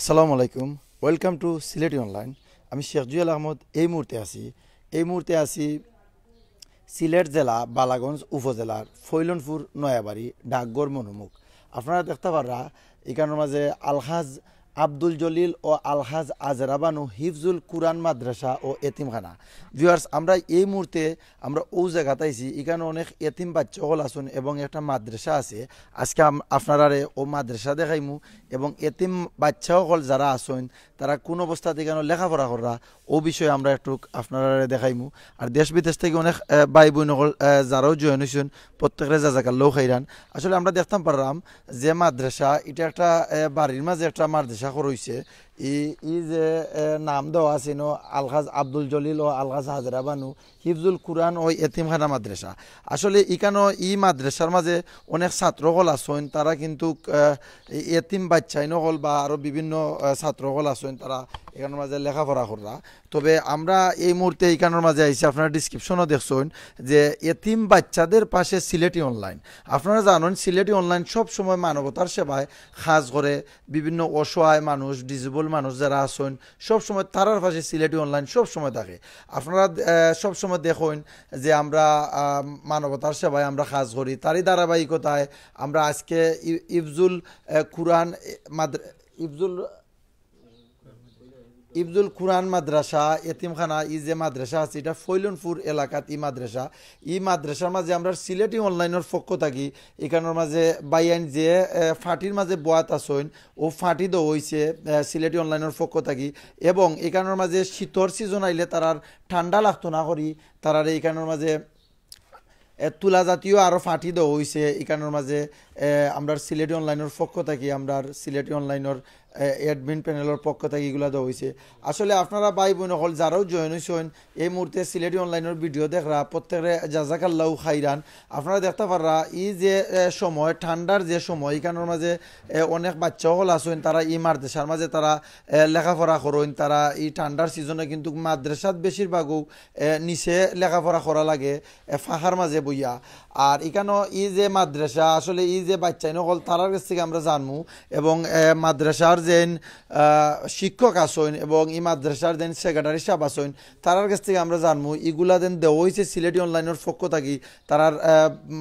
আসসালামু আলাইকুম, welcome to Sylheti online. আমি শেখ জুয়েল আহমদ। এই মুহূর্তে আছি সিলেট জেলা বালাগঞ্জ উপজেলার ফৈলনপুর নয়াবাড়ি ডাকঘর মনোমুখ। আপনারা দেখতে পারা এখানের মাঝে আলহাজ আব্দুল জলিল ও আলহাজ আজরাবানু হিফজুল কুরআন মাদ্রাসা ও এতিমখানা। ভিউয়ার্স, আমরা এই মুহূর্তে আমরা ও জায়গাতে আইছি। এখানে অনেক এতিম বাচ্চা হল আসুন এবং একটা মাদ্রাসা আছে। আজকে আপনারা ও মাদ্রাসা দেখাইমু এবং এতিম বাচ্চা হল যারা আসুন তারা কোন অবস্থাতে এখানে লেখাপড়া করা ও বিষয়ে আমরা একটু আপনারা দেখাইমু। আর দেশ বিদেশ থেকে অনেক ভাই বোন হল যারাও জয়েন হয়েছেন, প্রত্যেকের জাজাকাল্লাহ খাইরান। আসলে আমরা দেখতাম পারলাম যে মাদ্রাসা এটা একটা বাড়ির মাঝে একটা মাদ্রাসা রয়েছে। ই যে নাম দেওয়া আছে আলহাজ আব্দুল জলিল ও আলহাজ হাজরাবানু হিফজুল কুরআন ও এতিমখানা মাদ্রাসা। আসলে এখানে মাদ্রাসার মাঝে অনেক ছাত্রসকল আছেন, তারা কিন্তু এতিম বাচ্চাই নহল বা আরও বিভিন্ন ছাত্রসকল আছেন, তারা এখানের মাঝে লেখাপড়া করা। তবে আমরা এই মুহূর্তে এখানের মাঝে আইসি, আপনারা ডিসক্রিপশনও দেখছেন যে এতিম বাচ্চাদের পাশে সিলেটি অনলাইন। আপনারা জানেন সিলেটি অনলাইন সব সময় মানবতার সেবায় কাজ করে। বিভিন্ন অসহায় মানুষ, ডিজেবল মানুষ যারা আছেন সবসময় তারার পাশে সিলেটি অনলাইন সবসময় থাকে। আপনারা সবসময় দেখুন যে আমরা মানবতার সেবায় আমরা কাজ করি। তারই ধারাবাহিকতায় আমরা আজকে ইফজুল কুরআন মাদ্রাসা এতিমখানা যে মাদ্রাসা আছে এটা ফৈলনপুর এলাকাত মাদ্রাসার মাঝে আমরা সিলেটি অনলাইনের পক্ষ থাকি এখানের মাঝে বাইয়ান যে ফাটির মাঝে বয়াত আসইন ও ফাটি দো হয়েছে সিলেটি অনলাইনের পক্ষ থাকি। এবং এখানের মাঝে শীতর সিজন আইলে তারার ঠান্ডা লাগতো না করি, তারার এইখানের মাঝে তুলা জাতীয় আরও ফাটি দেওয়া হয়েছে। এখানের মাঝে আমরা সিলেটি অনলাইনের পক্ষ থাকি, আমরা সিলেটি অনলাইনের অ্যাডমিন প্যানেলের পক্ষ থেকে এগুলো দেওয়া হয়েছে। আসলে আপনারা ভাই বোন হল যারাও জয়েন হয়েছেন এই মুহূর্তে সিলেটি অনলাইনের ভিডিও দেখরা প্রত্যেকের জাজাকাল্লাহ খাইরান। আপনারা দেখতে পাররা যে সময় ঠান্ডার যে সময় এখানের মাঝে অনেক বাচ্চা হল আসেন, তারা মাদ্রাসার মাঝে তারা লেখাপড়া করেন। তারা ঠান্ডার সিজনে কিন্তু মাদ্রাসাত বেশিরভাগও নিচে লেখাপড়া করা লাগে ফাঁকার মাঝে বইয়া। আর এখানেও যে মাদ্রাসা আসলে যে বাচ্চাই নকল তারার কাছ থেকে আমরা জানবো এবং মাদ্রাসার যেন শিক্ষক আসেন এবং মাদ্রাসার যেন সেক্রেটারি সাহেব আসেন তারার কাছ থেকে আমরা জানবো এগুলা যেন দেওয়া হয়েছে সিলেটি অনলাইনের পক্ষ থাকি তারার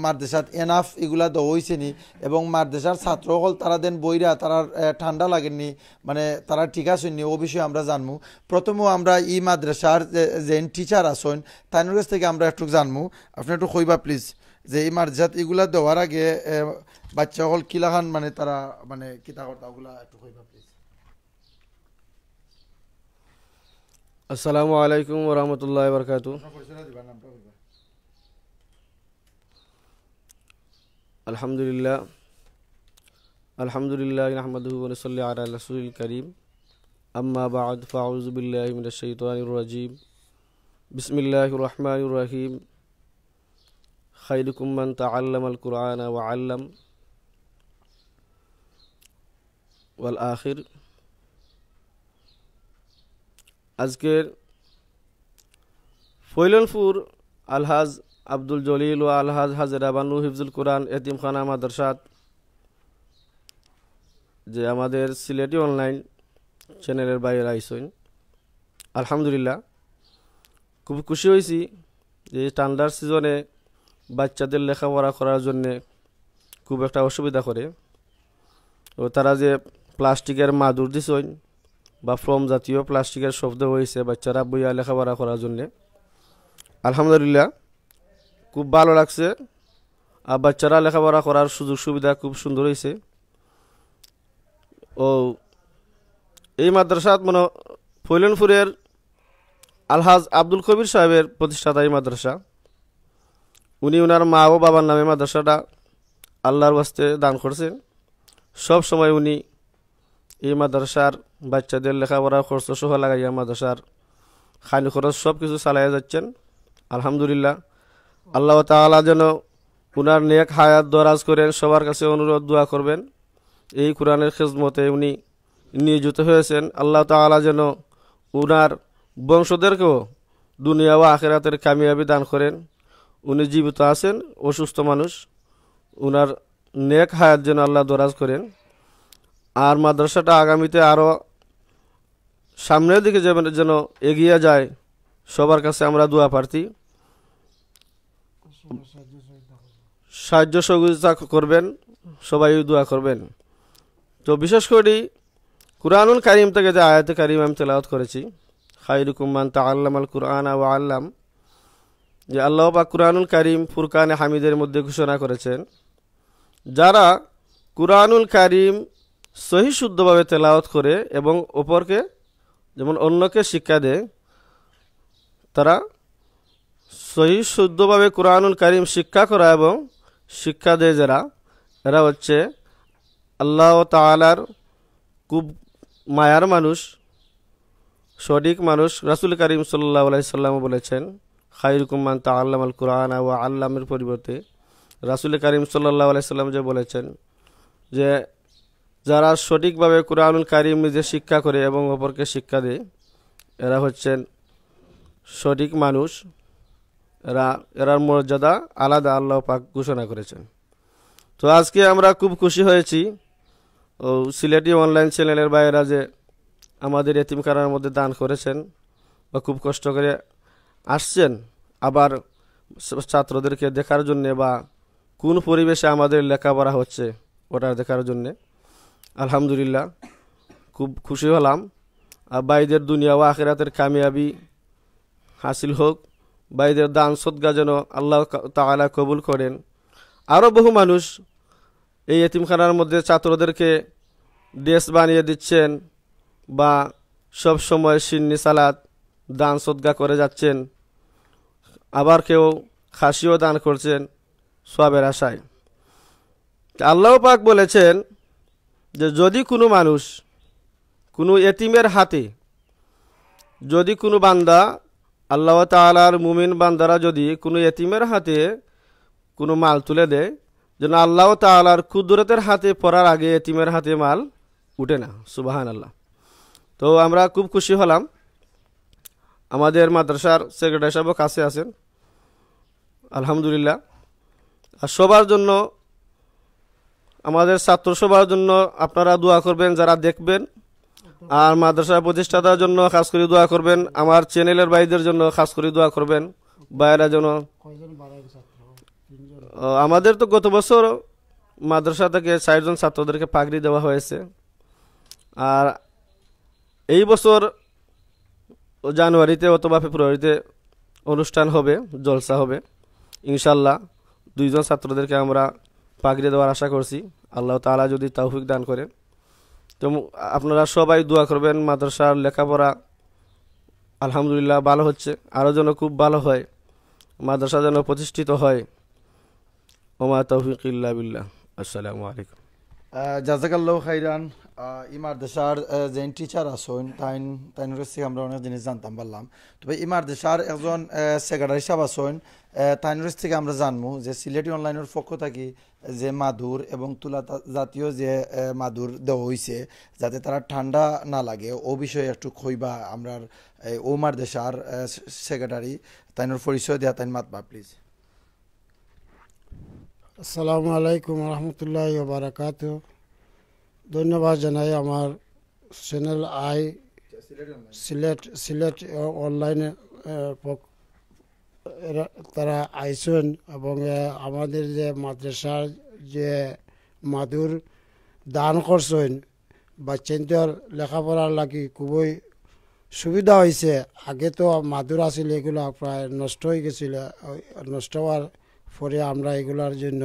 মাদ্রাসাত এনাফ এগুলা দেওয়া হয়েছে নি এবং মাদ্রাসার ছাত্র হল তারা দেন বইরা তারার ঠান্ডা লাগেননি, মানে তারা ঠিক আসেননি ও বিষয়ে আমরা জানবো। প্রথমেও আমরা মাদ্রাসার যেন টিচার আসেন তাদের কাছ থেকে আমরা একটু জানবো। আপনি একটু কইবা প্লিজ যে এই মাদ্রাসাত এগুলা দেওয়ার আগে বাচ্চা হল কিলাখান মানে তারা মানে কিতা করতা ওগুলা একটু কইবা প্লিজ। আসসালামু আলাইকুম ওয়া রাহমাতুল্লাহি ওয়া বারাকাতুহু। আলহামদুলিল্লাহ নাহমাদুহু ওয়া নুসাল্লি আলা রাসূলিল কারীম, আম্মা বা'দ, ফাআউযু বিল্লাহি মিনাশ শাইতানির রাজীম, বিসমিল্লাহির রহমানির রহিম। খায়রুকুম মান তাআল্লামাল কুরআনা ওয়া আল্লাম ওয়াল আখির। আজকের ফৈলনপুর আলহাজ আব্দুল জলিল ও আলহাজ হাজরাবানু হিফজুল কুরআন এতিমখানা মাদ্রাসাত যে আমাদের সিলেটি অনলাইন চ্যানেলের বাইরে আইসইন, আলহামদুলিল্লাহ খুব খুশি হয়েছি যে ঠান্ডার সিজনে বাচ্চাদের লেখাপড়া করার জন্যে খুব একটা অসুবিধা করে ও তারা যে প্লাস্টিকের মাদুর দিছইন বা ফ্রম জাতীয় প্লাস্টিকের শব্দ হয়েছে বাচ্চারা বইয়া লেখাপড়া করার জন্যে, আলহামদুলিল্লাহ খুব ভালো লাগছে। আর বাচ্চারা লেখাপড়া করার সুযোগ সুবিধা খুব সুন্দর হয়েছে। ও এই মাদ্রাসাত মনে ফৈলনপুরের আলহাজ আব্দুল কবির সাহেবের প্রতিষ্ঠাতা এই মাদ্রাসা। উনি ওনার মা ও বাবার নামে মাদ্রাসাটা আল্লাহর ওয়াস্তে দান করছেন। সব সময় উনি এই মাদ্রাসার বাচ্চাদের লেখাপড়া খরচ সহ লাগাইয়া মাদ্রাসার খানি খরচ সব কিছু চালাইয়া যাচ্ছেন, আলহামদুলিল্লাহ। আল্লাহ তাআলা যেন উনার নেক হায়াত দরাজ করেন। সবার কাছে অনুরোধ দোয়া করবেন, এই কোরআনের খিদমতে উনি নিয়োজিত হয়েছেন। আল্লাহ তাআলা যেন উনার বংশধরকেও দুনিয়া ও আখিরাতের কামিয়াবি দান করেন। উনি জীবিত আছেন, অসুস্থ মানুষ, উনার নেক হায়াত যেন আল্লাহ দরাজ করেন। আর মাদ্রাসাটা আগামীতে আরও সামনের দিকে যেন এগিয়ে যায়, সবার কাছে আমরা দোয়া প্রার্থী। সাহায্য সহযোগিতা করবেন, সবাই দোয়া করবেন। তো বিশেষ করে কুরআনুল কারীম থেকে যে আয়াতে কারীম আমি তেলাওয়াত করেছি, খায়রুকুম মান তাআল্লামাল কুরআনা ওয়া আল্লাম, যে আল্লাহ পাক কুরআনুল কারীম ফুরকানে হামিদের মধ্যে ঘোষণা করেছেন, যারা কুরআনুল কারীম সহি শুদ্ধভাবে তেলাওয়াত করে এবং অপরকে যেমন অন্যকে শিক্ষা দেয়, তারা সহি শুদ্ধভাবে কুরআনুল কারীম শিক্ষা করা এবং শিক্ষা দেয় যারা, এরা হচ্ছে আল্লাহ তাআলার খুব মায়ার মানুষ, সঠিক মানুষ। রাসূল কারীম সাল্লাল্লাহু আলাইহি সাল্লাম বলেছেন, খায়রুকুম মান তাআল্লামাল কুরআনা ওয়া আল্লামের পরিবর্তে রাসূল কারীম সাল্লাল্লাহু আলাইহি সাল্লাম যে বলেছেন যে যারা সঠিকভাবে কুরআনুল কারীম নিজে শিক্ষা করে এবং অপরকে শিক্ষা দেয়, এরা হচ্ছেন সঠিক মানুষ। এরার মর্যাদা আলাদা আল্লাহ পাক ঘোষণা করেছেন। তো আজকে আমরা খুব খুশি হয়েছি ও সিলেটি অনলাইন চ্যানেলের বাইরা যে আমাদের এতিমখানার মধ্যে দান করেছেন বা খুব কষ্ট করে আসছেন আবার ছাত্রদেরকে দেখার জন্যে বা কোন পরিবেশে আমাদের লেখাপড়া হচ্ছে ওটা দেখার জন্যে। আলহামদুলিল্লাহ খুব খুশি হলাম। আর বাইদের দুনিয়া ও আখিরাতের কামিয়াবি হাসিল হোক, বাইদের দান সদকা যেন আল্লাহ তাআলা কবুল করেন। আরও বহু মানুষ এই এতিমখানার মধ্যে ছাত্রদেরকে ড্রেস বানিয়ে দিচ্ছেন বা সব সময় সিন্নি সালাত দান সদকা করে যাচ্ছেন, আবার কেউ খাসিও দান করছেন সওয়াবের আশায়। আল্লাহ পাক বলেছেন যে যদি কোনো মানুষ কোনো এতিমের হাতে, যদি কোনো বান্দা আল্লাহ তাআলার মুমিন বান্দারা যদি কোনো এতিমের হাতে কোনো মাল তুলে দেয়, যেন আল্লাহ তাআলার কুদরতের হাতে পড়ার আগে এতিমের হাতে মাল উঠে না। সুবহানাল্লাহ। তো আমরা খুব খুশি হলাম। আমাদের মাদ্রাসার সেক্রেটারি সাহেব কাছে আছেন, আলহামদুলিল্লাহ। আর সবার জন্য, আমাদের ছাত্র সবার জন্য আপনারা দোয়া করবেন যারা দেখবেন, আর মাদ্রাসা প্রতিষ্ঠাতার জন্য খাস করে দোয়া করবেন, আমার চ্যানেলের ভাইদের জন্য খাস করে দোয়া করবেন। ভাইয়েরা যেন, আমাদের তো গত বছর মাদ্রাসা থেকে ৬০ জন ছাত্রদেরকে পাগড়ি দেওয়া হয়েছে, আর এই বছর জানুয়ারিতে অথবা ফেব্রুয়ারিতে অনুষ্ঠান হবে, জলসা হবে ইনশাল্লাহ। ২ জন ছাত্রদেরকে আমরা পাগড়ি দেওয়ার আশা করছি, আল্লাহ তাআলা যদি তৌফিক দান করেন। তো আপনারা সবাই দোয়া করবেন মাদ্রাসার লেখাপড়া আলহামদুলিল্লাহ ভালো হচ্ছে, আরও যেন খুব ভালো হয়, মাদ্রাসা যেন প্রতিষ্ঠিত হয়। ওমা তৌফিক ইল্লা বিল্লাহ। আসসালামু আলাইকুম। জাযাকাল্লাহু খাইরান। ই মাদ্রাসার যে টিচার আছেন তাইনের কাছে আমরা অনেক জিনিস জানতাম পারলাম। তবে ই মাদ্রাসার একজন সেক্রেটারি সাহেব আছেন, তাইনের কাছ থেকে আমরা জানবো যে সিলেটি অনলাইনের পক্ষ থেকে যে মাদুর এবং তুলা জাতীয় যে মাদুর দেওয়া হয়েছে যাতে তারা ঠান্ডা না লাগে, ও বিষয়ে একটু কইবা আমরা ও মাদ্রাসার সেক্রেটারি তাইনের পরিচয় দেয়া, তাই মাতবা প্লিজ। আসসালামু আলাইকুম রহমতুল্লাহি ওয়া বারাকাতুহু। ধন্যবাদ জানাই আমার চ্যানেল সিলেট অনলাইনে তারা আইসেন এবং আমাদের যে মাদ্রাসার যে মাদুর দান করছেন, বাচ্চাদের লেখাপড়ার লাগি খুবই সুবিধা হয়েছে। আগে তো মাদুর আছিল, এগুলো প্রায় নষ্ট হয়ে গেছিল, নষ্ট হওয়ার পরে আমরা এগুলার জন্য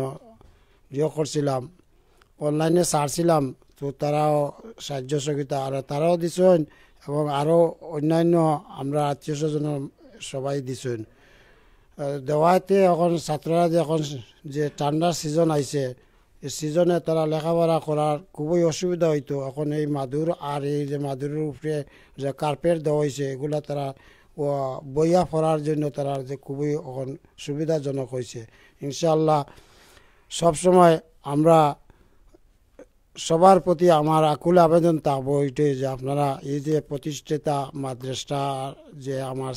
করছিলাম, অনলাইনে ছাড়ছিলাম, তো তারাও সাহায্য সহযোগিতা আর তারাও দিছেন এবং আরও অন্যান্য আমরা আত্মীয় স্বজন সবাই দিছেন দেওয়াতে। এখন ছাত্ররা এখন যে ঠান্ডার সিজন আইছে, এই সিজনে তারা লেখাপড়া করার খুবই অসুবিধা হইতো। এখন এই মাদুর আর এই যে মাদুরের উপরে যে কার্পেট দেওয়া হয়েছে, এগুলা তারা বইয়া পড়ার জন্য তারা যে খুবই এখন সুবিধাজনক হয়েছে। ইনশাআল্লাহ সবসময় আমরা সবার প্রতি আমার আকুল আবেদন থাকবো এটাই যে আপনারা এই যে প্রতিষ্ঠিতা মাদ্রাসা যে আমার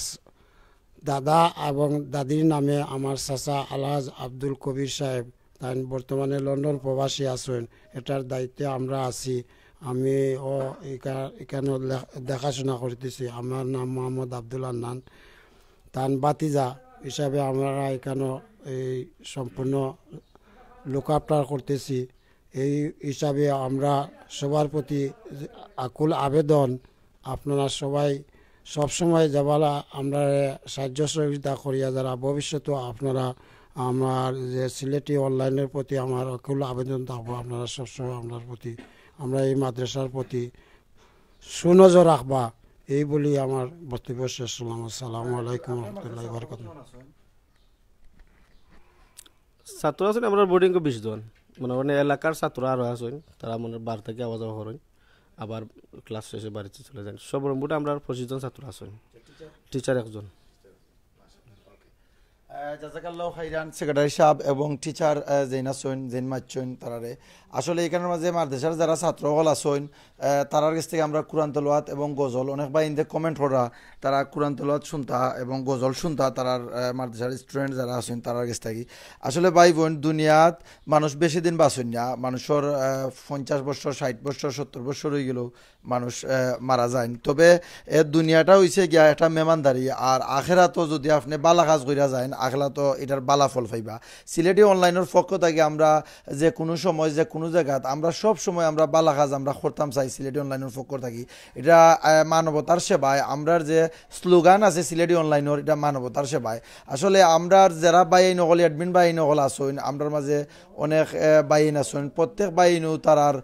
দাদা এবং দাদির নামে আমার চাচা আলহাজ আব্দুল কবির সাহেব, তাই বর্তমানে লন্ডন প্রবাসী আছেন, এটার দায়িত্বে আমরা আছি। আমি ও এখানে দেখাশোনা করতেছি। আমার নাম মোহাম্মদ আব্দুল আন্নান। তান বাতিজা হিসাবে আমরা এখানে এই সম্পূর্ণ লুকআপটার করতেছি। এই হিসাবে আমরা সবার প্রতি আকুল আবেদন, আপনারা সবাই সবসময় যাবালা আমরা সাহায্য সহযোগিতা করিয়া যারা ভবিষ্যতে আপনারা আমার যে সিলেটি অনলাইনের প্রতি আমার আকুল আবেদন থাকবো, আপনারা সবসময় আপনার প্রতি আমরা এই মাদ্রাসার প্রতি সুনজর রাখবা, এই বলি আমার বক্তব্য শেষ করলাম। আসসালামু আলাইকুম রহমতুল্লাহি ওয়া বারাকাতুহু। ছাত্র আছেন আমরা বোর্ডিং 20 জন, মানে অনেক এলাকার ছাত্র আরও আছেন, তারা মনে বার থেকে আওয়া যাওয়া করেন, আবার ক্লাস শেষে বাড়িতে চলে যান। সব রুমটা আমরা 25 জন ছাত্র আছেন, টিচার একজন। জাজাকাল্লাহ খাইরান সেক্রেটারি সাহেব এবং টিচার জেন আসেন, জেন মাচ্ছেন তারারে। আসলে এখানের মাঝে মাদ্রাসার যারা ছাত্রসকল আসেন তারার কাছ থেকে আমরা কোরআন তেলাওয়াত এবং গজল অনেক ভাই ইন্দে কমেন্ট করা, তারা কোরআন তেলাওয়াত শুনতা এবং গজল শুনতা তারার মাদ্রাসার স্টুডেন্ট যারা আছেন তারার কাছ থেকে। আসলে ভাই বোন দুনিয়াত মানুষ বেশি দিন বাঁচেন না, মানুষের 50 বছর 60 বছর 70 বছর হয়ে গেলেও মানুষ মারা যায়। তবে দুনিয়াটা হইছে গিয়া একটা মেহমানদারি, আর আখেরাতও যদি আপনি বালা কাজ কইরা যায় আখলা তো এটার বালা ফল পাইবা। সিলেটি অনলাইনের পক্ষ থেকে আমরা যে কোনো সময় যে কোনো জায়গাত আমরা সব সময় আমরা বালা কাজ আমরা করতাম চাই সিলেটি অনলাইনের পক্ষ থাকি। এটা মানবতার সেবায়, আমরার যে স্লোগান আছে সিলেটি অনলাইনের, এটা মানবতার সেবায়। আসলে আমরা যারা বাইন নকল অ্যাডমিন বাইন নকল আসুন, আমরার মাঝে অনেক বাইন আসুন, প্রত্যেক বাইনও তারার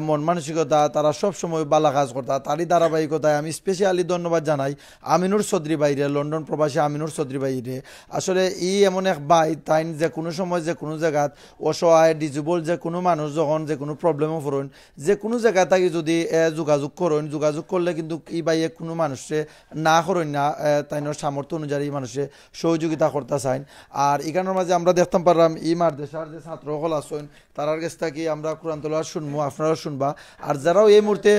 মন মানসিকতা তারা সব সময় বালা কাজ করতা, তারই ধারাবাহিকতায় আমি স্পেশালি ধন্যবাদ জানাই আমিনুর চৌধুরী বাইরে, লন্ডন প্রবাসী আমিনুর চৌধুরী বাইরে। আসলে এমন এক বাই তাই যে কোনো সময় যে কোনো জায়গাত অসহায় ডিজেবল যে কোনো মানুষ যখন যে কোনো প্রবলেমও পড়েন যে কোনো জায়গা থেকে যদি যোগাযোগ করেন, যোগাযোগ করলে কিন্তু এই বাইয়ে কোনো মানুষে না করেন না, তাইনোর সামর্থ্য অনুযায়ী মানুষে সহযোগিতা করতে চান। আর এখানের মাঝে আমরা দেখতাম পারলাম এই মাদ্রাসার যে ছাত্রসকল আছেন তারার কাছ থেকে আমরা কোরআন তেলাওয়াত শুনবো, আপনারা শুনবা। আর যারাও এই মুহূর্তে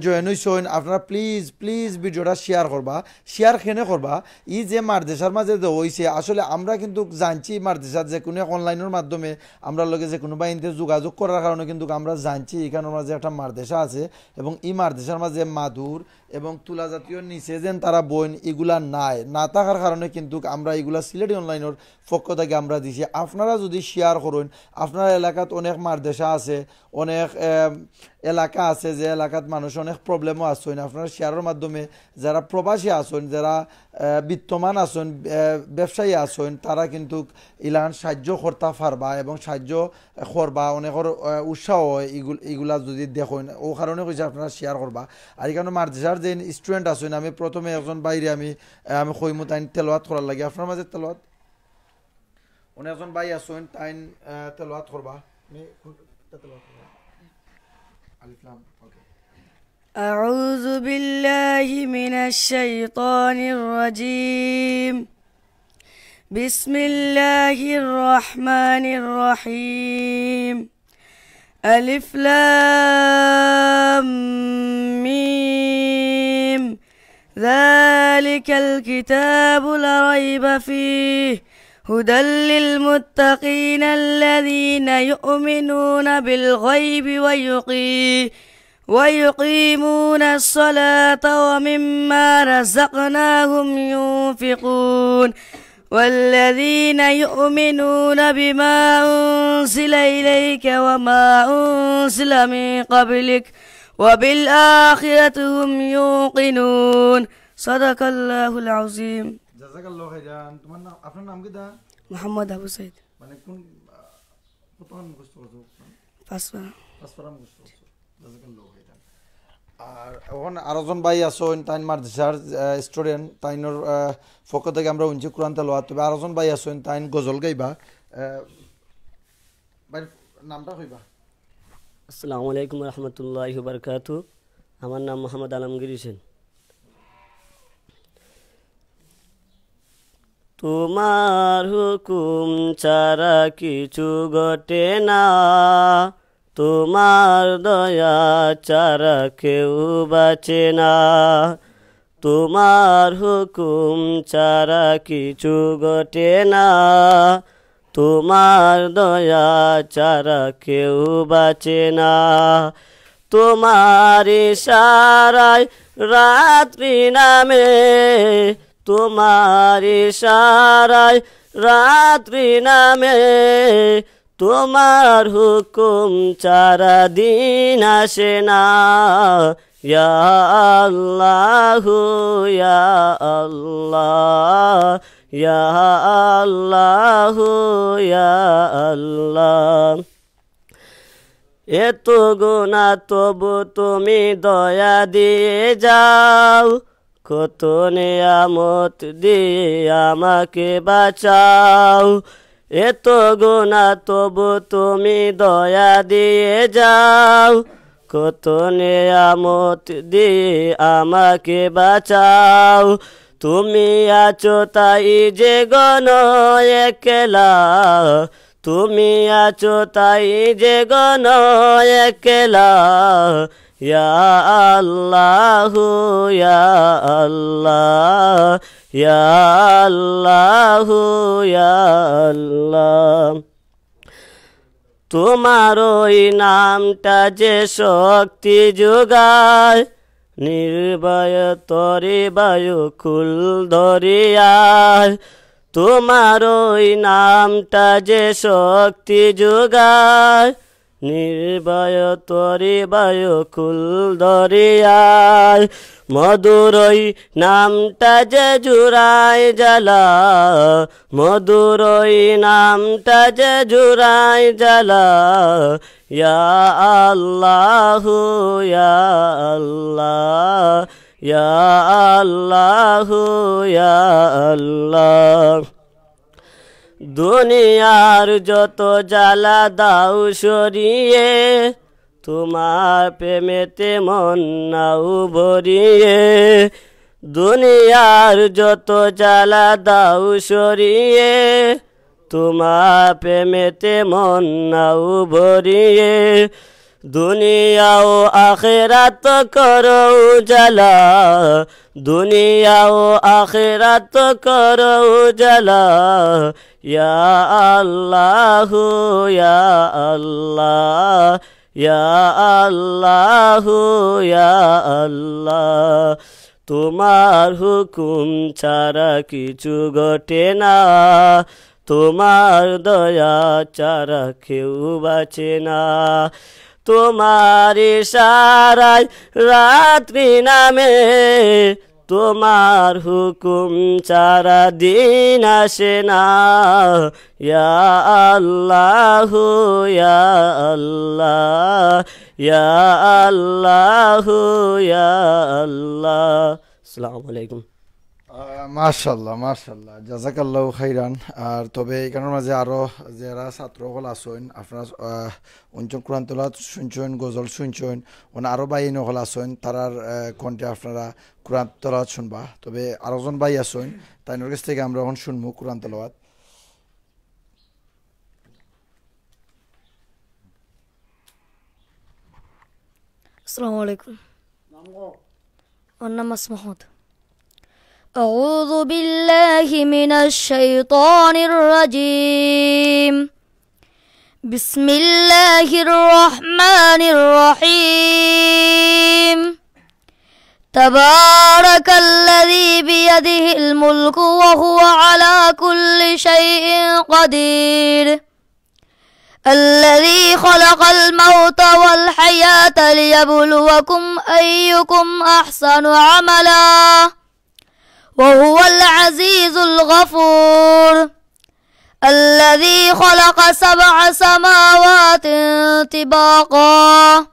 জয়েন হইছেন আপনারা প্লিজ প্লিজ ভিডিওটা শেয়ার করবা। শেয়ার কেনে করবা, এই যে মাদ্রাসার মাঝে হয়েছে আসলে আমরা কিন্তু জানছি মাদ্রাসার যে কোনো অনলাইনের মাধ্যমে আমরা লগে যে কোনো বাহিনীতে যোগাযোগ করার কারণে কিন্তু আমরা জানছি এখানের মাঝে একটা মাদ্রাসা আছে এবং এই মাদ্রাসার মাঝে মাদুর এবং তুলা জাতীয় নিচে যেন তারা বইন এগুলা না থাকার কারণে কিন্তু আমরা এগুলা সিলেটি অনলাইনের পক্ষ থেকে আমরা দিছি। আপনারা যদি শেয়ার করেন, আপনার এলাকাত অনেক মাদ্রাসা আছে, অনেক এলাকা আছে যে এলাকাত মানুষ অনেক প্রবলেমও আসেন, আপনারা শেয়ারের মাধ্যমে যারা প্রবাসী আসেন, যারা বিত্তমান আসেন, ব্যবসায়ী আসেন, তারা কিন্তু ইলান সাহায্য করতে পারবা এবং সাহায্য করবা, অনেকের উৎসাহ হয় এগুলা যদি দেখেন, ও কারণে কইছে আপনারা শেয়ার করবা। আর এখানে মাদ্রাসার যে স্টুডেন্ট আসেন, আমি প্রথমে একজন বাইরে আমি কইমু তাইন তেলাওয়াত করার লাগে, আপনার মাঝে তেলাওয়াত অনেক একজন ভাই আসেন তাইন তেলাওয়াত করবা। أعوذ بالله من الشيطان الرجيم. بسم الله الرحمن الرحيم. ألف لام ميم. ذلك الكتاب لا ريب فيه هدى للمتقين الذين يؤمنون بالغيب ويقيمون الصلاة ومما رزقناهم ينفقون والذين يؤمنون بما أنزل إليك وما أنزل من قبلك وبالآخرة هم يوقنون. صدق الله العظيم. জাযাকাল্লাহু খাইরান। তোমার নাম, আপনার নাম কি দা? মোহাম্মদ আবু সাইদ। মানে কোন কতক্ষণ মুখস্থ করছো? পাঁচবার মুখস্থ করছো। জাযাকাল্লাহু খাইরান। আর এখন আরেকজন ভাই আছেন তাইন মাদ্রাসার স্টুডেন্ট, তাইনোর পক্ষ থেকে আমরা উনছি কোরআন তেলাওয়াত। তবে আরেকজন ভাই আছেন তাইন গজল গাইবা, ভাই নামটা কইবা। আসসালামু আলাইকুম রহমতুল্লাহি ওয়া বারাকাতুহু। আমার নাম মোহাম্মদ আলমগীর হোসেন। তোমার হুকুম ছাড়া কিছু ঘটে না, তোমার দয়া ছাড়া কেউ বাঁচে না, তোমার হুকুম ছাড়া কিছু ঘটে না, তোমার দয়া ছাড়া কেউ বাঁচে না, তোমার ইশারায় রাত্রি নামে, তোমার ইশারায় রাত্রি নামে, তোমার হুকুম ছাড়া দিন আসে না। ইয়া আল্লাহ ইয়া আল্লাহ ইয়া আল্লাহ ইয়া আল্লাহ। এত গুনাহ তবু তুমি দয়া দিয়ে যাও, কত নিয়ামত দিয়ে আমাকে বাঁচাও। এত গুনাহ তবু তুমি দয়া দিয়ে যাও, কত নিয়ামত দিয়ে আমাকে বাঁচাও। তুমি আছো তাই যে গণ একলা, তুমি আছো তাই যে গণ একলা। ইয়া আল্লাহ ইয়া আল্লাহ ইয়া আল্লাহ ইয়া আল্লাহ। তোমার ওই নামটা যে শক্তি যোগায়, নির্ভয় তরে বায়ু কুল দরিয়ায়। তোমার ওই নামটা যে শক্তি যোগায়, নির্ভয় তরে বায়ু কুল দরিয়ায়। মধুর ওই নামটা যে জুড়ায় জ্বালা, মধুর ওই নামটা যে জুড়ায় জ্বালা। ইয়া আল্লাহ ইয়া আল্লাহ ইয়া আল্লাহ ইয়া আল্লাহ। দুনিয়ার যত জ্বালা দাও সরিয়ে, তোমার প্রেমেতে মন নাও ভরিয়ে। দুনিয়ার যত জ্বালা দাও সরিয়ে, তোমার প্রেমেতে মন নাও ভরিয়ে। দুনিয়া ও আখিরাত করো জ্বালা, দুনিয়া ও আখিরাত করো জ্বালা। ইয়া আল্লাহ ইয়া আল্লাহ ইয়া আল্লাহ ইয়া আল্লাহ। তোমার হুকুম ছাড়া কিছু ঘটে না, তোমার দয়া ছাড়া কেউ বাঁচে না। তোমার ইশারায় রাত্রি নামে, তোমার হুকুম ছাড়া দিন আসে না। ইয়া আল্লাহ ইয়া আল্লাহ ইয়া আল্লাহ ইয়া আল্লাহ। আসসালামু আলাইকুম। মাশাল্লাহ মাশাল্লাহ, জাজাকাল্লাহু খাইরান। আর তবে এখানের মাঝে আরো যারা ছাত্রসকল আছেন, আপনারা অঞ্চল কোরআন তেলাওয়াত শুনছেন, গজল শুনছেন, মানে আরো ভাই নকল আছেন, তারার কণ্ঠে আপনারা কোরআন তেলাওয়াত শুনবা। তবে আরেকজন ভাই আছেন, তাইনের কাছ থেকে আমরা এখন শুনবো কোরআন তেলাওয়াত। আসসালামু আলাইকুম। আমার নাম মাসমাহুদ। أعوذ بالله من الشيطان الرجيم. بسم الله الرحمن الرحيم. تبارك الذي بيده الملك وهو على كل شيء قدير. الذي خلق الموت والحياة ليبلوكم أيكم أحسن عملا وهو العزيز الغفور. الذي خلق 7 سماوات طباقا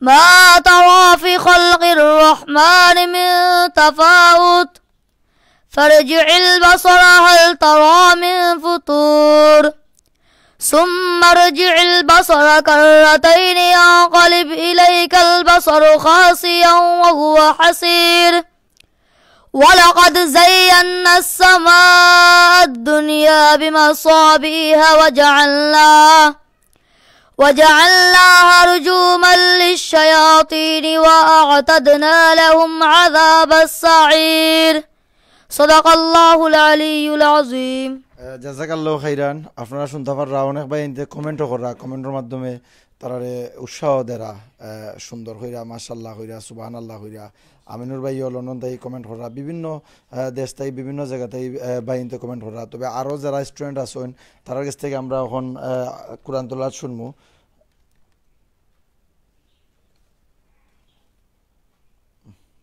ما ترى في خلق الرحمن من تفاوت فارجع البصر هل ترى من فطور ثم ارجع البصر كرتين ينقلب إليك البصر خاسئا وهو حسير. ولقد زينا السماء الدنيا بمصابيح وجعلناها رجوما للشياطين وأعتدنا لهم عذاب السعير. صدق الله العلي العظيم. জাযাকাল্লাহু খাইরান। আপনারা শুনতে পাররা, অনেক ভাই কমেন্টও করা, কমেন্টের মাধ্যমে তারারে উৎসাহ দেরা সুন্দর হইরা মাশাল্লাহ হইরা সুবহানাল্লাহ হইরা আমিনুর ভাই লন্ডন তাই কমেন্ট করা বিভিন্ন দেশ তাই বিভিন্ন জায়গাতেই বাইনতে কমেন্ট করা তবে আরও যারা স্টুডেন্ট আছেন তার কাছ থেকে আমরা এখন কোরআন তেলাওয়াত শুনবো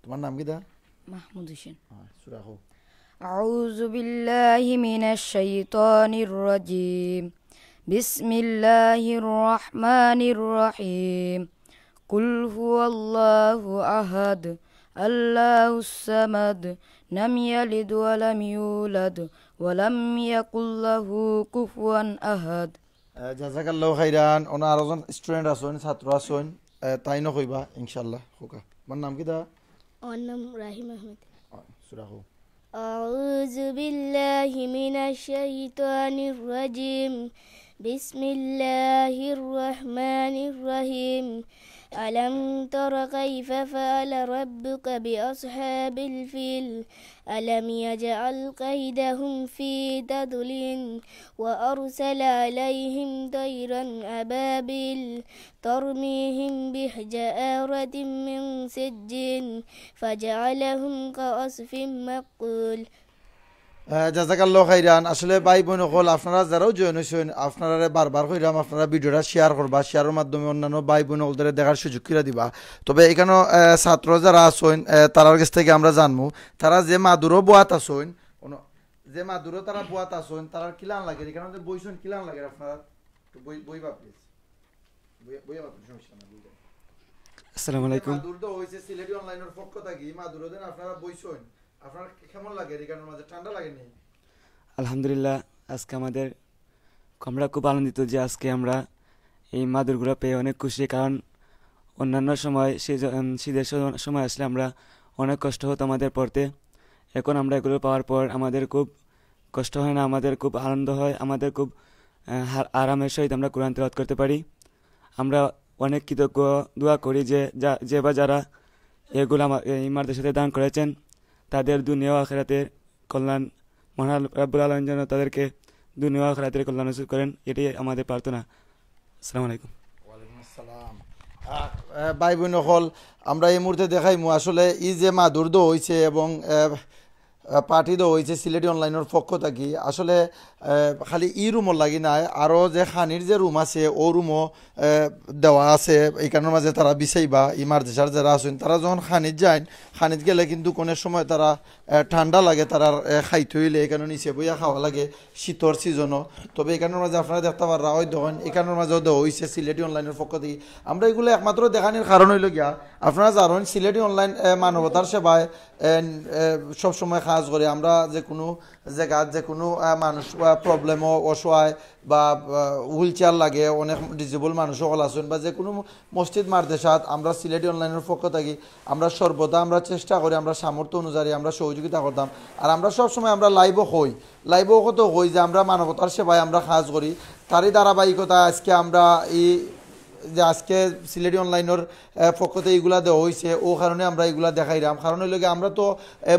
তোমার নাম কি দা মাহমুদ হোসেন সূরা হো আউযু বিল্লাহি মিনাশ শাইতানির রাজীম বিসমিল্লাহির রহমানির রহিম কুল হুয়াল্লাহু আহাদ আল্লাহুস সামাদ লাম ইয়ালিদ ওয়া লাম ইউলাদ ওয়া লাম ইয়াকুল লাহু কুফুয়ান আহাদ জাযাকাল্লাহু খাইরান ওনা আরজন স্টুডেন্ট আছেন ছাত্র আছেন তাই ন কইবা ইনশাআল্লাহ হোকা তোমার নাম কি দা আমার নাম রাহিম আহমেদ সূরা হো আউযু বিল্লাহি মিনাশ শাইতানির রাজীম বিসমিল্লাহির রহমানির রহিম ألم تر كيف فعل ربك بأصحاب الفيل ألم يجعل كيدهم في تضليل وأرسل عليهم طيرا أبابيل ترميهم بحجارة من سجيل فجعلهم كعصف مأكول জাযাকাল্লাহু খাইরান আসলে ভাই বোন সকল আপনারা যারাও জয়েন হইছেন আপনারা বারবার কইরাম আপনারা ভিডিওটা শেয়ার করবা শেয়ারের মাধ্যমে অন্যান্য ভাই বোন সকলদের দেখার সুযোগ করে দিবা তবে এখানে ছাত্র যারা আছেন তারার কাছ থেকে আমরা জানবো তারা যে মাদুরো বুয়াত আছেন যে মাদুরো তারা বুয়াত আছেন তারা কিলান লাগে এখানে যে বইছেন কিলান লাগে আপনারা বইবা প্লিজ বইবা সমস্যা না বইবা আসসালামু আলাইকুম মাদুর তো হইছে সিলেটি অনলাইনের পক্ষ থেকে মাদুরো দেন আপনারা বইছেন আপনার কেমন লাগে এখানের মাঝে ঠান্ডা লাগেনি আলহামদুলিল্লাহ আজকে আমরা খুব আনন্দিত যে আজকে আমরা এই মাদুরগুলো পেয়ে অনেক খুশি কারণ অন্যান্য সময় শীতের সময় আসলে আমরা অনেক কষ্ট হতো আমাদের পড়তে এখন আমরা এগুলো পাওয়ার পর আমাদের খুব কষ্ট হয় না আমাদের খুব আনন্দ হয় আমাদের খুব আরামের সহিত আমরা কোরআন তেলাওয়াত করতে পারি আমরা অনেক কৃতজ্ঞ দোয়া করি যে বা যারা এগুলো এই মাদ্রাসাতে দান করেছেন তাদের দুনিয়া ও আখিরাতের কল্যাণ মহান রব্বুল আলামিন যেন তাদেরকে দুনিয়া ও আখিরাতের কল্যাণ নসিব করেন এটাই আমাদের প্রার্থনা আসসালামু আলাইকুম ওয়ালাইকুম আসসালাম ভাই বোন সকল আমরা এই মুহূর্তে দেখাইমু আসলে ই যে মাদুর দো হইছে এবং পার্টি দো হইছে সিলেটি অনলাইনের পক্ষ থাকি আসলে খালি ই রুমও লাগি নাই আরও যে খানির যে রুম আছে ও রুমও দেওয়া আছে এইখানের মাঝে তারা বিচাইবা ই মাদ্রাসার যারা আছেন তারা যখন খানিত যায় খানিত গেলে কিন্তু কোনো সময় তারা ঠান্ডা লাগে তারা খাইতে হইলে এখানে নিচে বইয়া খাওয়া লাগে শীতর সিজনও তবে এখানের মাঝে আপনারা দেখতে পারা ওই দেখেন এখানের মাঝেও দেওয়া হয়েছে সিলেটি অনলাইনের পক্ষ থেকে আমরা এগুলো একমাত্র দেখানোর কারণ হইল গিয়া আপনারা জানেন সিলেটি অনলাইন মানবতার সেবায় সবসময় কাজ করে আমরা যে কোনো জায়গা যে কোনো মানুষ প্রবলেমও অসহায় বা হুইল চেয়ার লাগে অনেক ডিজেবল মানুষ সকল আছেন বা যে কোনো মসজিদ মাদ্রাসাত আমরা সিলেটি অনলাইনের পক্ষ থাকি আমরা সর্বদা আমরা চেষ্টা করি আমরা সামর্থ্য অনুযায়ী আমরা সহযোগিতা করতাম আর আমরা সবসময় আমরা লাইভও কত হই যে আমরা মানবতার সেবায় আমরা কাজ করি তারই ধারাবাহিকতা আজকে আমরা যে আজকে সিলেটি অনলাইনের পক্ষতে এইগুলা দেওয়া হয়েছে ও কারণে আমরা এইগুলা দেখাইলাম কারণ হইল আমরা তো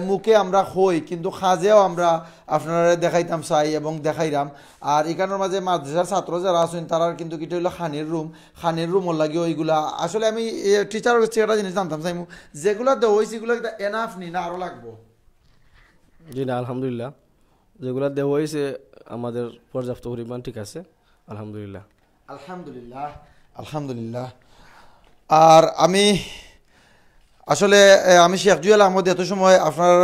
মুখে আমরা হই কিন্তু কাজেও আমরা আপনারা দেখাইতাম চাই এবং দেখাইলাম আর এখানের মাঝে মাদ্রাসার ছাত্র যারা আছেন তারা কিন্তু কিটা হইলো খানির রুমও লাগে ওইগুলা আসলে আমি টিচারের কাছে একটা জিনিস জানতাম চাইমু যেগুলা দেওয়া হয়েছে এগুলো এনাফ নি না আরও লাগবো জি না আলহামদুলিল্লাহ যেগুলো দেওয়া হয়েছে আমাদের পর্যাপ্ত পরিমাণ ঠিক আছে আলহামদুলিল্লাহ আলহামদুলিল্লাহ আলহামদুলিল্লাহ আর আমি আসলে আমি শেখ জুয়েল আহমদ এত সময় আপনার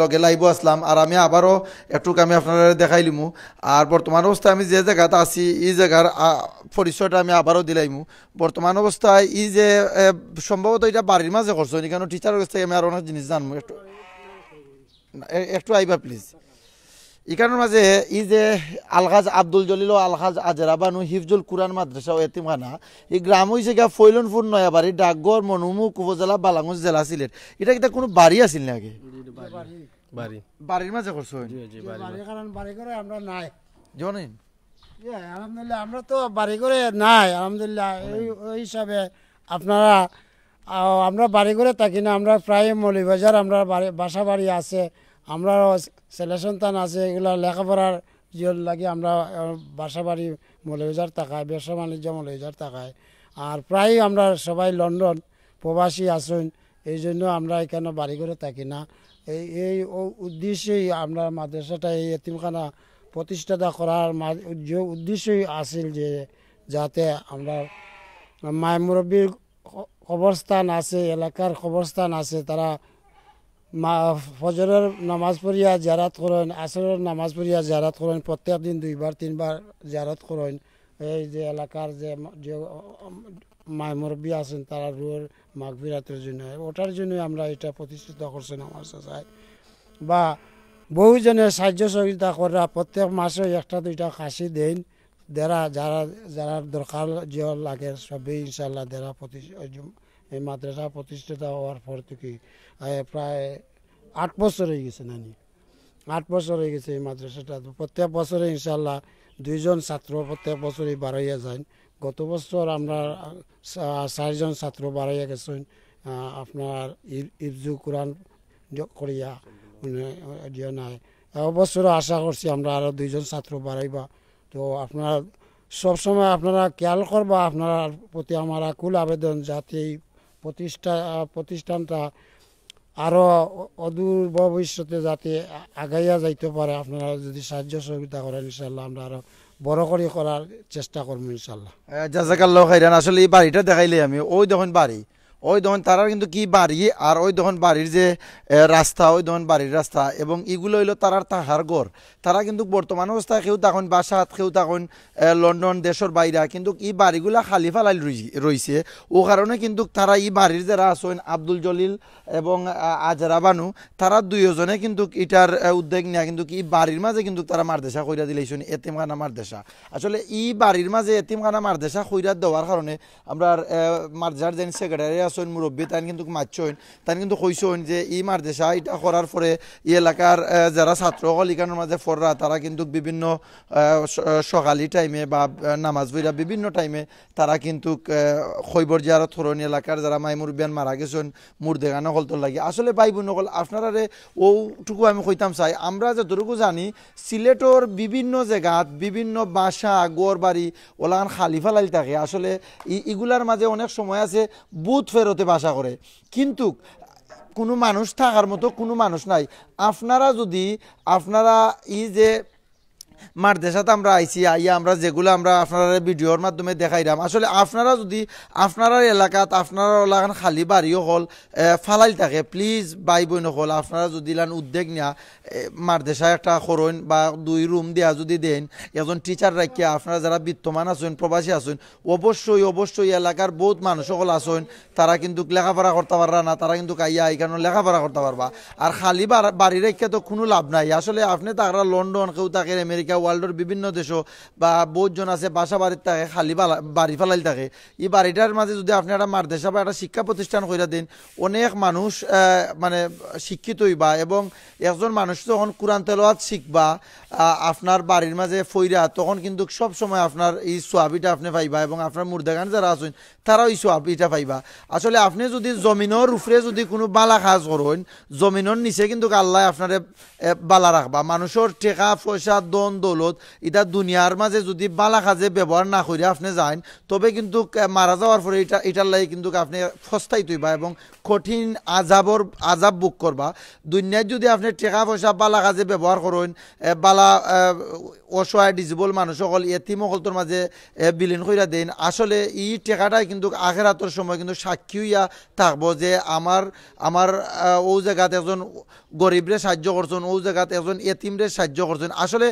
লগে লাইভ আসলাম আর আমি আবারও একটু আমি আপনারা দেখাইলিমু আর বর্তমান অবস্থায় আমি যে জায়গাতে আছি এই জায়গার পরিচয়টা আমি আবারও দিলাইমু বর্তমান অবস্থায় এই যে সম্ভবত এটা বাড়ির মাঝে করছো এখানে টিচারের কাছ থেকে আমি আরও অনেক জিনিস জানবো একটু আইবা প্লিজ এখানের মাঝে এই যে আলহাজ আব্দুল জলিল ও আলহাজ আজরা বানু হিফজুল কুরআন মাদ্রাসা ও এতিমখানা এই গ্রাম হয়েছে গিয়া ফৈলনপুর নয়াবাড়ি ডাকঘর মনুমুখ উপজেলা বালাগঞ্জ জেলা সিলেট এটা কি কোনো বাড়ি আছিল না আগে বাড়ির মাঝে করছো বাড়ি করে আমরা নাই জানেন আলহামদুলিল্লাহ আমরা তো বাড়ি করে নাই আলহামদুলিল্লাহ ওই হিসাবে আপনারা আমরা বাড়ি করে থাকি না আমরা প্রায় মৌলিবাজার আমরা বাসা বাড়ি আছে আমরা ছেলে সন্তান আছে এগুলো লেখাপড়ার জল লাগে আমরা বাসা বাড়ি মৌলিবাজার থাকায় ব্যবসা বাণিজ্য মৌলিবাজার থাকায় আর প্রায় আমরা সবাই লন্ডন প্রবাসী আসুন, এই জন্য আমরা এখানে বাড়ি করে থাকি না। এই উদ্দেশ্যেই আমরা মাদ্রাসাটা এই এতিমখানা প্রতিষ্ঠাতা করার যে উদ্দেশ্যই আসিল যে যাতে আমরা মায় মুরব্বীর কবরস্থান আছে, এলাকার কবরস্থান আছে, তারা ফজরের নামাজ পড়িয়া জিয়ারত করেন, আসরের নামাজ পড়িয়া জিয়ারত করেন, প্রত্যেক দিন 2বার 3বার জিয়ারত করেন। এই যে এলাকার যে মায় মুরব্বী আছেন তারা রুহের মাগফিরাতের জন্য, ওটার জন্য আমরা এটা প্রতিষ্ঠিত করছেন আমার চাচাই। বা বহুজনের সাহায্য সহযোগিতা করা, প্রত্যেক মাসে 1-2টা খাসি দেন, যারা যারা যারা দরকার যে লাগে সবই ইনশাল্লাহ দেরা এই মাদ্রাসা প্রতিষ্ঠিত হওয়ার পর থেকে প্রায় 8 বছর হয়ে গেছে, 8 বছর হয়ে গেছে এই মাদ্রাসাটা। প্রত্যেক বছরে ইনশাল্লাহ 2 জন ছাত্র প্রত্যেক বছরই বাড়াইয়া যায়। গত বছর আমরা 4 জন ছাত্র বাড়াইয়া গেছেন আপনার ইফজু কোরআন করিয়া নাই। অবশ্যই আশা করছি আমরা আরও 2 জন ছাত্র বাড়াইবা। তো আপনারা সবসময় আপনারা খেয়াল করবা, আপনার প্রতি আমার আকুল আবেদন যাতে এই প্রতিষ্ঠানটা আরও অদূর ভবিষ্যতে যাতে আগাইয়া যাইতে পারে। আপনারা যদি সাহায্য সহযোগিতা করেন ইনশাল্লাহ আমরা আরও বড় করে করার চেষ্টা করবো ইনশাল্লাহ। জাযাকাল্লাহু খাইরান। আসলে এই বাড়িটা দেখাইলে আমি ওই দেখুন বাড়ি, ওই দেখুন তারা কিন্তু কি বাড়ি, আর ওই দেখুন বাড়ির যে রাস্তা, ওই দেখুন বাড়ির রাস্তা, এবং এগুলো হইলো তারার তাহার ঘর। তারা কিন্তু বর্তমান অবস্থায় কেউ তখন বাসাত, কেউ তখন লন্ডন দেশের বাইরা, কিন্তু এই বাড়িগুলা খালি ফালাই রয়েছে। ও কারণে কিন্তু তারা এই বাড়ির যারা আছেন আব্দুল জলিল এবং আজরা বানু, তারা 2 জনে কিন্তু এটার উদ্যোগ নেওয়া, কিন্তু এই বাড়ির মাঝে কিন্তু তারা মাদ্রাসা কইরা দিলেছেন, এতিমখানা মাদ্রাসা। আসলে এই বাড়ির মাঝে এতিমখানা মাদ্রাসা কইরা দেওয়ার কারণে আমরা মাদ্রাসার যে সেক্রেটারি আছেন মুরব্বী, তাই কিন্তু মারছেন, তাই কিন্তু কইছেন যে এই মাদ্রাসা এটা করার পরে এই এলাকার যারা ছাত্র এখানের মাঝে পড়রা, তারা কিন্তু বিভিন্ন সকালি টাইমে বা নামাজ পড়া বিভিন্ন টাইমে তারা কিন্তু খৈবর জিয়ারত করেন। এলাকার যারা মাই মুরব্বিয়ান মারা গেছেন মুর্দেগানো হলতো লাগে। আসলে ভাই বোন হল আপনারা ওটুকু আমি কইতাম চাই, আমরা যতটুকু জানি সিলেটর বিভিন্ন জায়গাত বিভিন্ন বাসা গড় বাড়ি ওলান খালি ফালাই থাকে। আসলে এগুলার মাঝে অনেক সময় আছে বুথ ফেরতে বাসা করে, কিন্তু কোনো মানুষ থাকার মতো কোনো মানুষ নাই। আপনারা এই যে মাদ্রাসাতে আমরা আইছি, আইয়া আমরা যেগুলো আমরা আপনারা ভিডিওর মাধ্যমে দেখাইলাম, আসলে আপনারা যদি আপনার এলাকাত আপনার এলাকান খালি বাড়িও হল ফালাই থাকে, প্লিজ ভাই বোন হল আপনারা যদি উদ্যোগ নেওয়া মাদ্রাসা একটা করেন বা 2 রুম দেওয়া যদি দেন, একজন টিচার রাখিয়া আপনারা যারা বিত্তমান আছেন প্রবাসী আছেন, অবশ্যই এলাকার বহুত মানুষ সকল আছেন, তারা কিন্তু লেখাপড়া করতে পারবা না, তারা কিন্তু আইয়া এখানে লেখাপড়া করতে পারবা। আর খালি বাড়ি রেখে তো কোনো লাভ নাই। আসলে আপনি তারা লন্ডন, কেউ থাকে আমেরিকা, ওয়ার্ল্ডের বিভিন্ন দেশও বা বহুজন আছে বাসা বাড়ির থাকে খালি বাড়ি ফেলাই থাকে। এই বাড়িটার মাঝে যদি আপনি একটা মাদ্রাসা বা একটা শিক্ষা প্রতিষ্ঠান করে দেন, অনেক মানুষ মানে শিক্ষিত হইবা, এবং একজন মানুষ যখন কোরআন তেলাওয়াত শিখবা আপনার বাড়ির মাঝে ফইরা, তখন কিন্তু সব সময় আপনার এই সোয়াবিটা আপনি পাইবা, এবং আপনার মুর্দাগান যারা আছেন তারাও এই সোয়াবিটা পাইবা। আসলে আপনি যদি জমিনের উপরে যদি কোনো বালা কাজ করেন, জমিনের নিচে কিন্তু আল্লাহ আপনার বালা রাখবা। মানুষের টাকা পয়সা দন দৌলত এটা দুনিয়ার মাঝে যদি বালা কাজে ব্যবহার না করে আপনি যান, তবে কিন্তু মারা যাওয়ার পরে এটার লাগে কিন্তু আপনি ফস্তাই তুইবা এবং কঠিন আজাব বুক করবা। দুনিয়ায় যদি আপনি টাকা পয়সা বালা কাজে ব্যবহার করেন, বালা অসহায় ডিজেবল মানুষ সকল এতিম সকলটোর মাঝে বিলীন কইরা দেন, আসলে এই টাকাটাই কিন্তু আখেরাতের সময় কিন্তু সাক্ষী হইয়া থাকবো যে আমার ও জায়গাতে একজন গরিবরে সাহায্য করছেন, ও জায়গাতে একজন এতিমরে সাহায্য করছেন। আসলে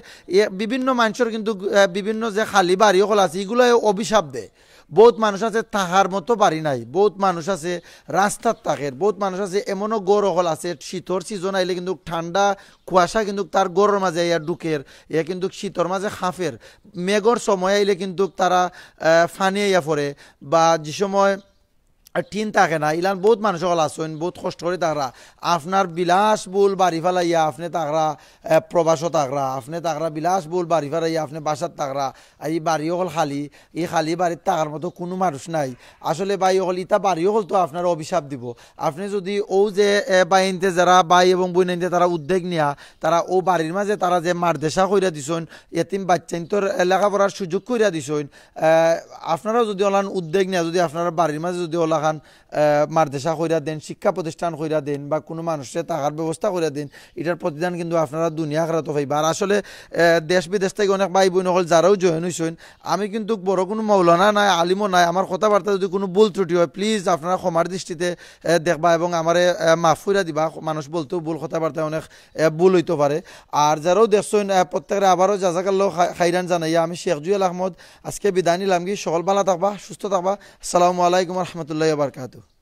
বিভিন্ন মানুষের কিন্তু বিভিন্ন যে খালি বাড়ি সকল আছে এগুলো অভিশাপ দেয়। বহুত মানুষ আছে তাহার মতো বাড়ি নাই, বহুত মানুষ আছে রাস্তার তাকের, বহুত মানুষ আছে এমনও গড় হল আছে শীতর সিজন আইলে কিন্তু ঠান্ডা কুয়াশা কিন্তু তার গড়ের মাঝে ঢুকের, কিন্তু শীতর মাঝে খাফের, মেঘর সময় আইলে কিন্তু তারা ফানি আইয়া পড়ে, বা যে সময় টিন থাকে না, ইলান বহুত মানুষ সকল আসেন বহুত কষ্ট করে তাকরা আপনার বিলাসবহুল বাড়ি ফেলাইয়া আপনি তাকরা প্রবাসও তাকরা আপনি তাকরা বিলাসবহুল বাড়ি ফেলাইয়া আপনি বাসার তাকরা এই বাড়ি হল খালি, এই খালি বাড়ির থাকার মতো কোনো মানুষ নাই। আসলে ভাই হল ইটা বাড়ি হল তো আপনার অভিশাপ দিব। আপনি যদি ও যে বাইনতে যারা ভাই এবং বইনতে তারা উদ্যোগ নেয়া তারা ও বাড়ির মাঝে তারা যে মাদ্রাসা কইরা দিছেন, এতিম বাচ্চাইন্তর লেখাপড়ার সুযোগ কইরা দিছেন, আপনারাও যদি ওলান উদ্যোগ নেয়া যদি আপনারা বাড়ির মাঝে যদি ওলা মাদ্রাসা কইরা দেন, শিক্ষা প্রতিষ্ঠান কইরা দেন বা কোনো মানুষের টাকার ব্যবস্থা কইরা দেন, এটার প্রতিদান কিন্তু আপনারা দুনিয়া আখিরাতে পাইবা। আর আসলে দেশ বিদেশ থেকে অনেক ভাই বোন হল যারাও জয়েন হয়েছেন, আমি কিন্তু বড় কোনো মৌলানা নাই আলিমও নাই, আমার কথাবার্তা যদি কোনো ভুল ত্রুটি হয় প্লিজ আপনারা ক্ষমার দৃষ্টিতে দেখবা এবং আমারে মাফ কইরা দিবা। মানুষ বলতেও ভুল কথাবার্তা অনেক ভুল হইতে পারে। আর যারাও দেখছেন প্রত্যেকের আবারও জাজাকাল্লাহ খাইরান জানাইয়া আমি শেখ জুয়েল আহমদ আজকে বিদায় নিলাম। কি সকল ভালো থাকবা, সুস্থ থাকবা। আসসালামু আলাইকুম রহমতুল্লাহ বারকাতুহু।